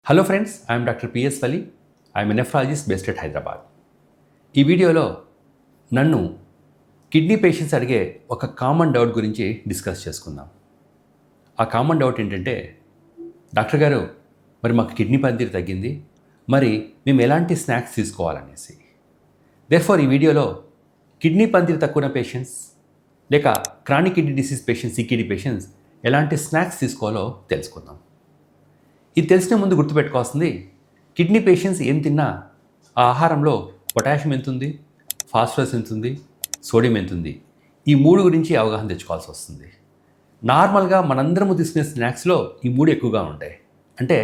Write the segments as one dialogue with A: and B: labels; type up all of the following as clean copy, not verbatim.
A: Hello friends, I'm doctor PS Vali. I'm a nephrologist based at Hyderabad. ఈ వీడియోలో నన్ను kidney patients అడిగే ఒక కామన్ డౌట్ గురించి డిస్కస్ చేసుకుందాం. ఆ కామన్ డౌట్ ఏంటంటే, డాక్టర్ గారు, మరి మాకు కిడ్నీ పనితీరు తగ్గింది, మరి మేము ఎలాంటి స్నాక్స్ తీసుకోవాలనేసి. దేర్ఫోర్ ఈ వీడియోలో కిడ్నీ పనితీరు తక్కువ పేషెంట్స్ లేక chronic kidney disease patients, CKD patients ఎలాంటి స్నాక్స్ తీసుకోవాలో తెలుసుకుందాం. ఇది తెలిసిన ముందు గుర్తుపెట్టుకోవాల్సింది, కిడ్నీ పేషెంట్స్ ఏం తిన్నా ఆ ఆహారంలో పొటాషియం ఎంత ఉంది, ఫాస్ఫరస్ ఎంత ఉంది, సోడియం ఎంత ఉంది, ఈ మూడు గురించి అవగాహన తెచ్చుకోవాల్సి వస్తుంది. నార్మల్గా మనందరము తీసుకునే స్నాక్స్లో ఈ మూడు ఎక్కువగా ఉంటాయి. అంటే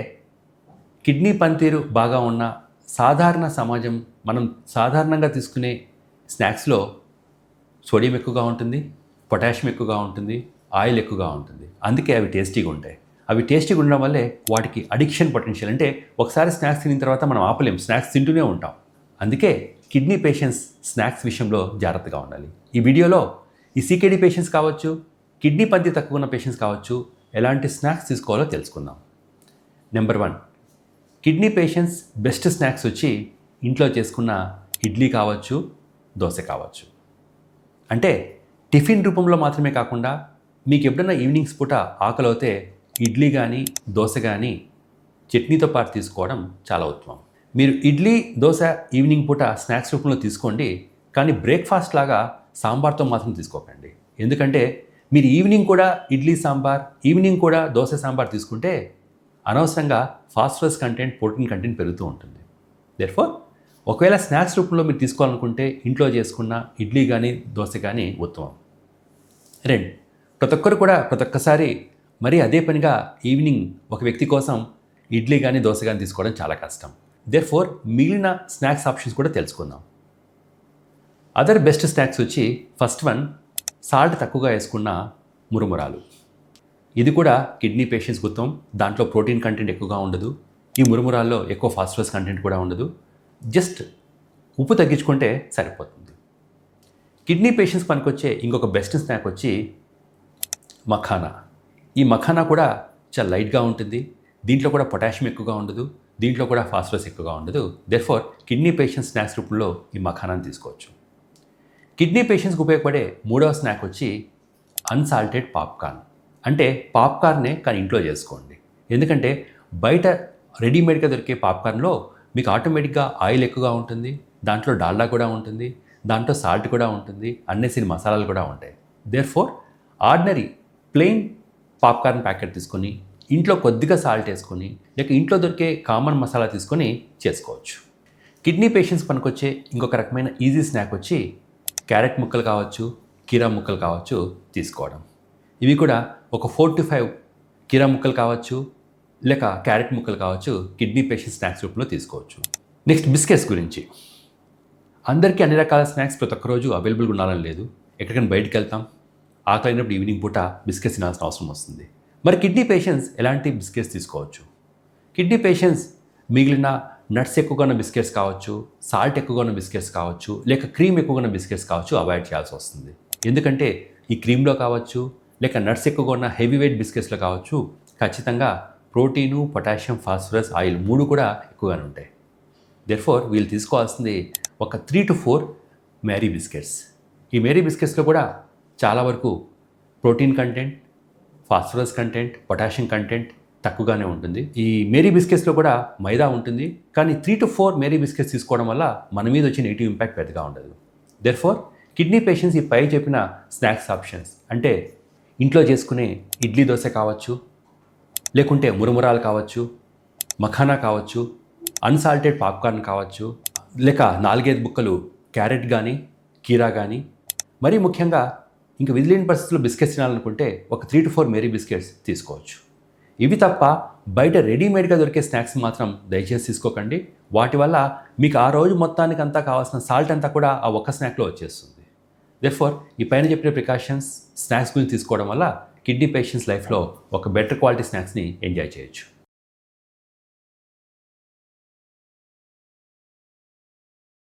A: కిడ్నీ పనితీరు బాగా ఉన్న సాధారణ సమాజం మనం సాధారణంగా తీసుకునే స్నాక్స్లో సోడియం ఎక్కువగా ఉంటుంది, పొటాషియం ఎక్కువగా ఉంటుంది, ఆయిల్ ఎక్కువగా ఉంటుంది. అందుకే అవి టేస్టీగా ఉంటాయి. అవి టేస్టీగా ఉండడం వల్లే వాటికి అడిక్షన్ పొటెన్షియల్. అంటే ఒకసారి స్నాక్స్ తిన్న తర్వాత మనం ఆపలేం, స్నాక్స్ తింటూనే ఉంటాం. అందుకే కిడ్నీ పేషెంట్స్ స్నాక్స్ విషయంలో జాగ్రత్తగా ఉండాలి. ఈ వీడియోలో ఈ సికేడి పేషెంట్స్ కావచ్చు, కిడ్నీ పనితీరు తక్కువ ఉన్న పేషెంట్స్ కావచ్చు, ఎలాంటి స్నాక్స్ తీసుకోవాలో తెలుసుకుందాం. Number 1, kidney patients best snacks వచ్చి ఇంట్లో చేసుకున్న ఇడ్లీ కావచ్చు, దోశ కావచ్చు. అంటే టిఫిన్ రూపంలో మాత్రమే కాకుండా మీకు ఎప్పుడైనా ఈవినింగ్స్ పూట ఆకలి అవుతే ఇడ్లీ కానీ దోశ కానీ చట్నీతో పాటు తీసుకోవడం చాలా ఉత్తమం. మీరు ఇడ్లీ దోశ ఈవినింగ్ పూట స్నాక్స్ రూపంలో తీసుకోండి, కానీ బ్రేక్ఫాస్ట్ లాగా సాంబార్తో మాత్రం తీసుకోకండి. ఎందుకంటే మీరు ఈవినింగ్ కూడా ఇడ్లీ సాంబార్, ఈవినింగ్ కూడా దోశ సాంబార్ తీసుకుంటే అనవసరంగా ఫాస్ఫరస్ కంటెంట్, ప్రోటీన్ కంటెంట్ పెరుగుతూ ఉంటుంది. దేర్ఫోర్ ఒకవేళ స్నాక్స్ రూపంలో మీరు తీసుకోవాలనుకుంటే ఇంట్లో చేసుకున్న ఇడ్లీ కానీ దోశ కానీ ఉత్తమం. 2, ప్రతి ఒక్కరు కూడా ప్రతి ఒక్కసారి మరి అదే పనిగా ఈవినింగ్ ఒక వ్యక్తి కోసం ఇడ్లీ కానీ దోశ కానీ తీసుకోవడం చాలా కష్టం. దేర్ఫోర్ మిగిలిన స్నాక్స్ ఆప్షన్స్ కూడా తెలుసుకుందాం. అదర్ బెస్ట్ స్నాక్స్ వచ్చి ఫస్ట్ 1, సాల్ట్ తక్కువగా వేసుకున్న మురుమురాలు. ఇది కూడా కిడ్నీ పేషెంట్స్ ఉత్తమం. దాంట్లో ప్రోటీన్ కంటెంట్ ఎక్కువగా ఉండదు. ఈ మురుమురాల్లో ఎక్కువ ఫాస్ఫరస్ కంటెంట్ కూడా ఉండదు. జస్ట్ ఉప్పు తగ్గించుకుంటే సరిపోతుంది. కిడ్నీ పేషెంట్స్ పనికొచ్చే ఇంకొక బెస్ట్ స్నాక్ వచ్చి మఖానా. ఈ మఖానా కూడా చాలా లైట్గా ఉంటుంది. దీంట్లో కూడా పొటాషియం ఎక్కువగా ఉండదు, దీంట్లో కూడా ఫాస్ఫరస్ ఎక్కువగా ఉండదు. దేర్ఫోర్ కిడ్నీ పేషెంట్స్ స్నాక్స్ రూపంలో ఈ మఖానాని తీసుకోవచ్చు. కిడ్నీ పేషెంట్స్కి ఉపయోగపడే 3వ స్నాక్ వచ్చి అన్సాల్టెడ్ పాప్కార్న్. అంటే పాప్కార్నే కానీ ఇంట్లో చేసుకోండి. ఎందుకంటే బయట రెడీమేడ్గా దొరికే పాప్కార్న్లో మీకు ఆటోమేటిక్గా ఆయిల్ ఎక్కువగా ఉంటుంది, దాంట్లో డాల్డా కూడా ఉంటుంది, దాంట్లో సాల్ట్ కూడా ఉంటుంది, అన్నెసరి మసాలాలు కూడా ఉంటాయి. Therefore ordinary plain popcorn packet తీసుకొని ఇంట్లో కొద్దిగా సాల్ట్ వేసుకొని లేక ఇంట్లో దొరికే కామన్ మసాలా తీసుకొని చేసుకోవచ్చు. కిడ్నీ పేషెంట్స్ పనికొచ్చే ఇంకొక రకమైన ఈజీ స్నాక్ వచ్చి క్యారెట్ ముక్కలు కావచ్చు, కీరా ముక్కలు కావచ్చు తీసుకోవడం. ఇవి కూడా ఒక 4 to 5 కీరా ముక్కలు కావచ్చు లేక క్యారెట్ ముక్కలు కావచ్చు కిడ్నీ పేషెంట్ స్నాక్స్ రూపంలో తీసుకోవచ్చు. నెక్స్ట్ బిస్కెట్స్ గురించి. అందరికీ అన్ని రకాల స్నాక్స్ ప్రతి ఒక్క రోజు అవైలబుల్గా ఉండాలని లేదు. ఎక్కడికైనా బయటికి వెళ్తాం, ఆకలినప్పుడు ఈవినింగ్ పూట బిస్కెట్స్ తినాల్సిన అవసరం వస్తుంది. మరి కిడ్నీ పేషెంట్స్ ఎలాంటి బిస్కెట్స్ తీసుకోవచ్చు? కిడ్నీ పేషెంట్స్ మిగిలిన నట్స్ ఎక్కువగా ఉన్న బిస్కెట్స్ కావచ్చు, సాల్ట్ ఎక్కువగా ఉన్న బిస్కెట్స్ కావచ్చు, లేక క్రీమ్ ఎక్కువగా ఉన్న బిస్కెట్స్ కావచ్చు అవాయిడ్ చేయాల్సి వస్తుంది. ఎందుకంటే ఈ క్రీమ్లో కావచ్చు లేక నట్స్ ఎక్కువగా ఉన్న హెవీ వెయిట్ బిస్కెట్స్లో కావచ్చు ఖచ్చితంగా ప్రోటీను, పొటాషియం, ఫాస్ఫరస్, ఆయిల్ 3 కూడా ఎక్కువగానే ఉంటాయి. దేర్ఫోర్ వీళ్ళు తీసుకోవాల్సింది ఒక 3 to 4 మేరీ బిస్కెట్స్. ఈ మేరీ బిస్కెట్స్లో కూడా చాలా వరకు protein content, phosphorus content, potassium content తక్కువగానే ఉంటుంది. ఈ మేరీ బిస్కెట్స్లో కూడా మైదా ఉంటుంది, కానీ 3 to 4 మేరీ బిస్కెట్స్ తీసుకోవడం వల్ల మన మీద వచ్చే నెగిటివ్ ఇంపాక్ట్ పెద్దగా ఉండదు. దేర్ఫోర్ కిడ్నీ పేషెంట్స్ ఈ పై చెప్పిన స్నాక్స్ ఆప్షన్స్ అంటే ఇంట్లో చేసుకునే ఇడ్లీ దోశ కావచ్చు, లేకుంటే మురుమురాలు కావచ్చు, మఖానా కావచ్చు, అన్సాల్టెడ్ పాప్కార్న్ కావచ్చు, లేక 4-5 బుక్కలు క్యారెట్ కానీ కీరా కానీ, మరీ ముఖ్యంగా ఇంకా విధిలేని పరిస్థితుల్లో బిస్కెట్స్ తినాలనుకుంటే ఒక 3 to 4 మేరీ బిస్కెట్స్ తీసుకోవచ్చు. ఇవి తప్ప బయట రెడీమేడ్గా దొరికే స్నాక్స్ మాత్రం దయచేసి తీసుకోకండి. వాటి వల్ల మీకు ఆ రోజు మొత్తానికి అంతా కావాల్సిన సాల్ట్ అంతా కూడా ఆ ఒక్క స్నాక్లో వచ్చేస్తుంది. దేర్ఫోర్ ఈ పైన చెప్పిన ప్రికాషన్స్ స్నాక్స్ గురించి తీసుకోవడం వల్ల కిడ్నీ పేషెంట్స్ లైఫ్లో ఒక బెటర్ క్వాలిటీ స్నాక్స్ని ఎంజాయ్ చేయొచ్చు.